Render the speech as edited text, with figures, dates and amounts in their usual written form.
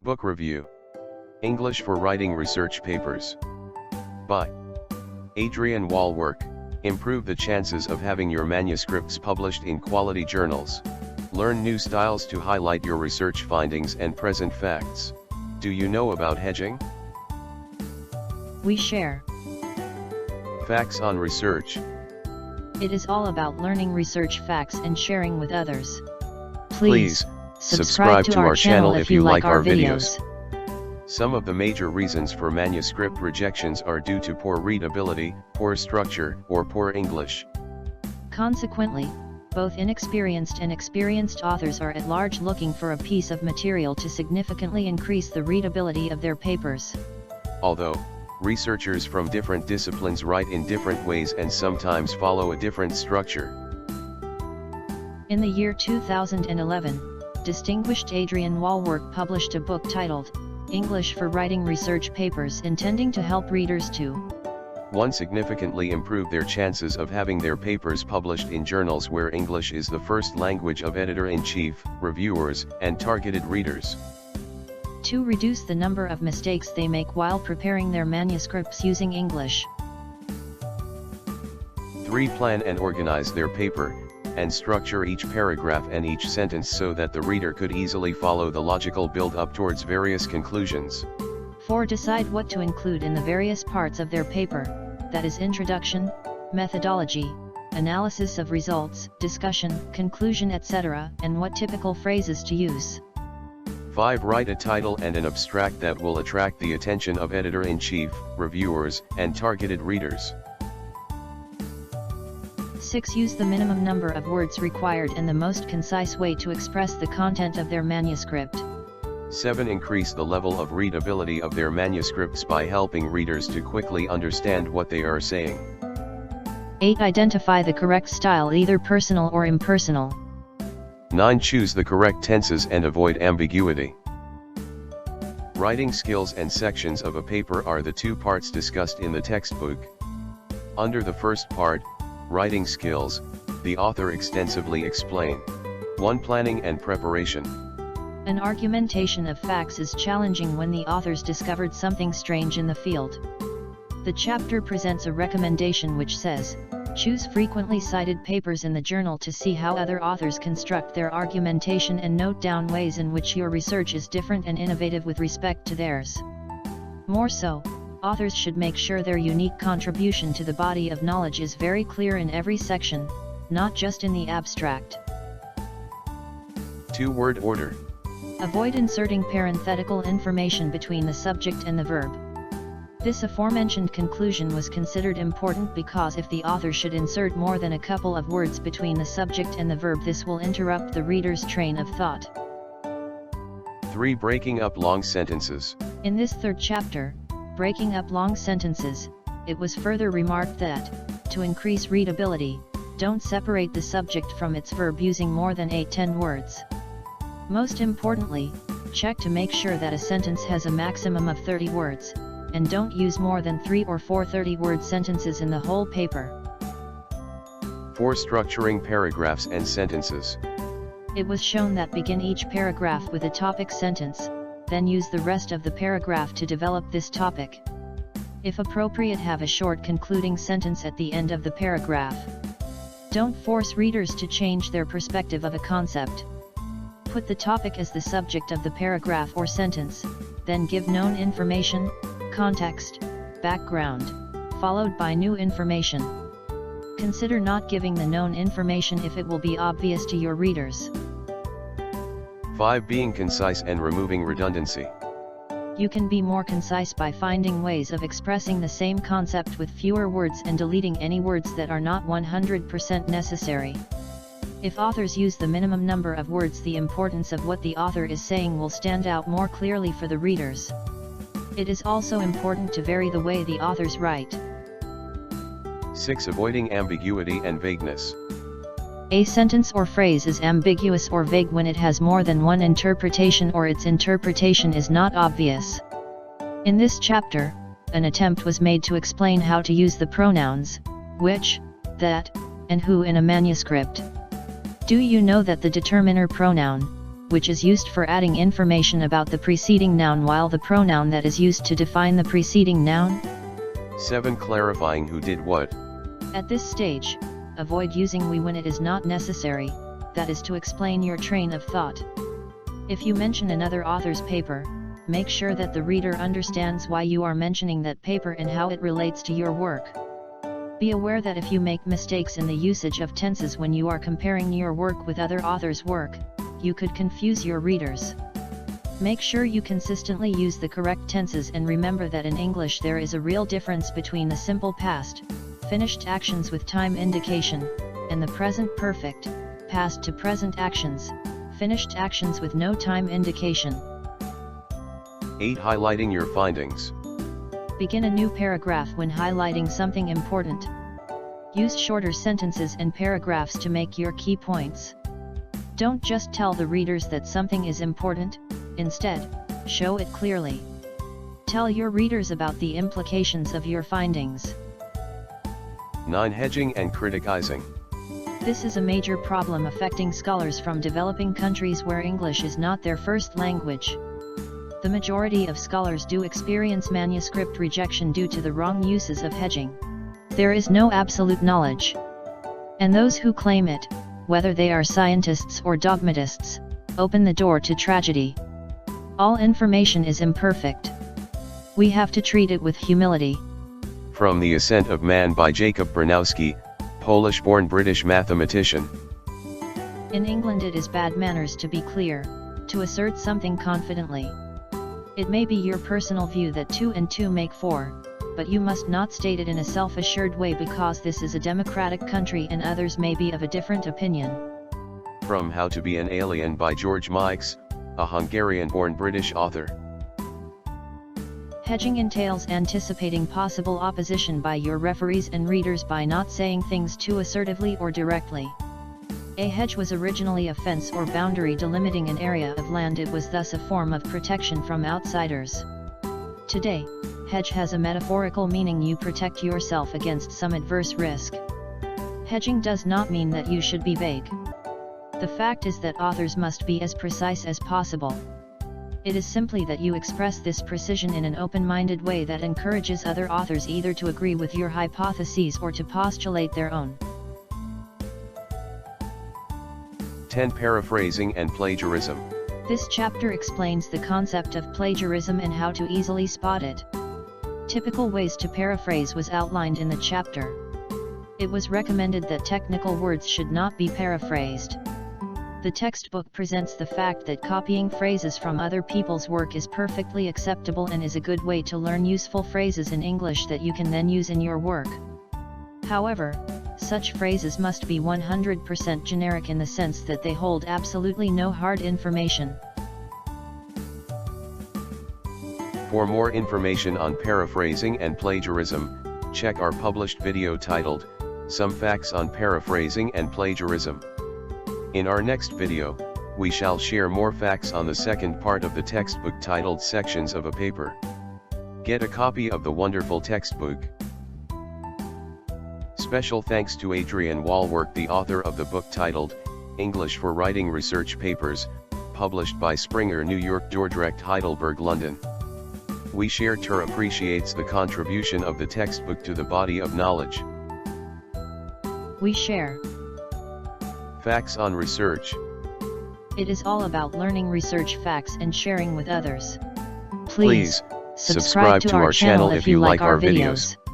Book Review. English for Writing Research Papers. By Adrian Wallwork. Improve the chances of having your manuscripts published in quality journals. Learn new styles to highlight your research findings and present facts. Do you know about hedging? We share Facts on research. It is all about learning research facts and sharing with others. Please subscribe to our channel if you like our videos. Some of the major reasons for manuscript rejections are due to poor readability, poor structure, or poor English. Consequently, both inexperienced and experienced authors are at large looking for a piece of material to significantly increase the readability of their papers. Although researchers from different disciplines write in different ways and sometimes follow a different structure. In the year 2011, distinguished Adrian Wallwork published a book titled English for Writing Research Papers, intending to help readers to 1. Significantly improve their chances of having their papers published in journals where English is the first language of editor-in-chief, reviewers, and targeted readers. 2. Reduce the number of mistakes they make while preparing their manuscripts using English. 3. Plan and organize their paper, and structure each paragraph and each sentence so that the reader could easily follow the logical build-up towards various conclusions. 4. Decide what to include in the various parts of their paper, that is introduction, methodology, analysis of results, discussion, conclusion, etc., and what typical phrases to use. 5. Write a title and an abstract that will attract the attention of editor-in-chief, reviewers, and targeted readers. 6. Use the minimum number of words required and the most concise way to express the content of their manuscript. 7. Increase the level of readability of their manuscripts by helping readers to quickly understand what they are saying. 8. Identify the correct style, either personal or impersonal. 9. Choose the correct tenses and avoid ambiguity. Writing skills and sections of a paper are the two parts discussed in the textbook. Under the first part, writing skills, the author extensively explain 1. Planning and preparation. An argumentation of facts is challenging when the authors discovered something strange in the field. The chapter presents a recommendation which says, choose frequently cited papers in the journal to see how other authors construct their argumentation and note down ways in which your research is different and innovative with respect to theirs. More so, authors should make sure their unique contribution to the body of knowledge is very clear in every section, not just in the abstract. 2. Word order. Avoid inserting parenthetical information between the subject and the verb. This aforementioned conclusion was considered important because if the author should insert more than a couple of words between the subject and the verb, this will interrupt the reader's train of thought. 3. Breaking up long sentences. In this third chapter, Breaking Up Long Sentences, it was further remarked that, to increase readability, don't separate the subject from its verb using more than 8-10 words. Most importantly, check to make sure that a sentence has a maximum of 30 words, and don't use more than 3 or 4 30-word sentences in the whole paper. 4. Structuring paragraphs and sentences. It was shown that begin each paragraph with a topic sentence, then use the rest of the paragraph to develop this topic. If appropriate, have a short concluding sentence at the end of the paragraph. Don't force readers to change their perspective of a concept. Put the topic as the subject of the paragraph or sentence, then give known information, context, background, followed by new information. Consider not giving the known information if it will be obvious to your readers. 5. Being concise and removing redundancy. You can be more concise by finding ways of expressing the same concept with fewer words and deleting any words that are not 100% necessary. If authors use the minimum number of words, the importance of what the author is saying will stand out more clearly for the readers. It is also important to vary the way the authors write. 6. Avoiding ambiguity and vagueness. A sentence or phrase is ambiguous or vague when it has more than one interpretation or its interpretation is not obvious. In this chapter, an attempt was made to explain how to use the pronouns which, that, and who in a manuscript. Do you know that the determiner pronoun, which is used for adding information about the preceding noun while the pronoun that is used to define the preceding noun. 7. Clarifying who did what. At this stage, avoid using we when it is not necessary, that is to explain your train of thought. If you mention another author's paper, make sure that the reader understands why you are mentioning that paper and how it relates to your work. Be aware that if you make mistakes in the usage of tenses when you are comparing your work with other authors' work, you could confuse your readers. Make sure you consistently use the correct tenses and remember that in English there is a real difference between the simple past, finished actions with time indication, and the present perfect, past to present actions, finished actions with no time indication. 8. Highlighting your findings. Begin a new paragraph when highlighting something important. Use shorter sentences and paragraphs to make your key points. Don't just tell the readers that something is important, instead, show it clearly. Tell your readers about the implications of your findings. 9. Hedging and criticizing. This is a major problem affecting scholars from developing countries where English is not their first language. The majority of scholars do experience manuscript rejection due to the wrong uses of hedging. There is no absolute knowledge. And those who claim it, whether they are scientists or dogmatists, open the door to tragedy. All information is imperfect. We have to treat it with humility. From The Ascent of Man by Jacob Bronowski, Polish-born British mathematician. In England it is bad manners to be clear, to assert something confidently. It may be your personal view that 2 and 2 make 4, but you must not state it in a self-assured way because this is a democratic country and others may be of a different opinion. From How to Be an Alien by George Mikes, a Hungarian-born British author. Hedging entails anticipating possible opposition by your referees and readers by not saying things too assertively or directly. A hedge was originally a fence or boundary delimiting an area of land. It was thus a form of protection from outsiders. Today, hedge has a metaphorical meaning: you protect yourself against some adverse risk. Hedging does not mean that you should be vague. The fact is that authors must be as precise as possible. It is simply that you express this precision in an open-minded way that encourages other authors either to agree with your hypotheses or to postulate their own. 10. Paraphrasing and plagiarism. This chapter explains the concept of plagiarism and how to easily spot it. Typical ways to paraphrase was outlined in the chapter. It was recommended that technical words should not be paraphrased. The textbook presents the fact that copying phrases from other people's work is perfectly acceptable and is a good way to learn useful phrases in English that you can then use in your work. However, such phrases must be 100% generic in the sense that they hold absolutely no hard information. For more information on paraphrasing and plagiarism, check our published video titled, Some Facts on Paraphrasing and Plagiarism. In our next video, we shall share more facts on the second part of the textbook titled Sections of a Paper. Get a copy of the wonderful textbook. Special thanks to Adrian Wallwork, the author of the book titled, English for Writing Research Papers, published by Springer, New York, Dordrecht, Heidelberg, London. We share Tur appreciates the contribution of the textbook to the body of knowledge. We share Facts on research. It is all about learning research facts and sharing with others. Please subscribe to our channel if you like our videos.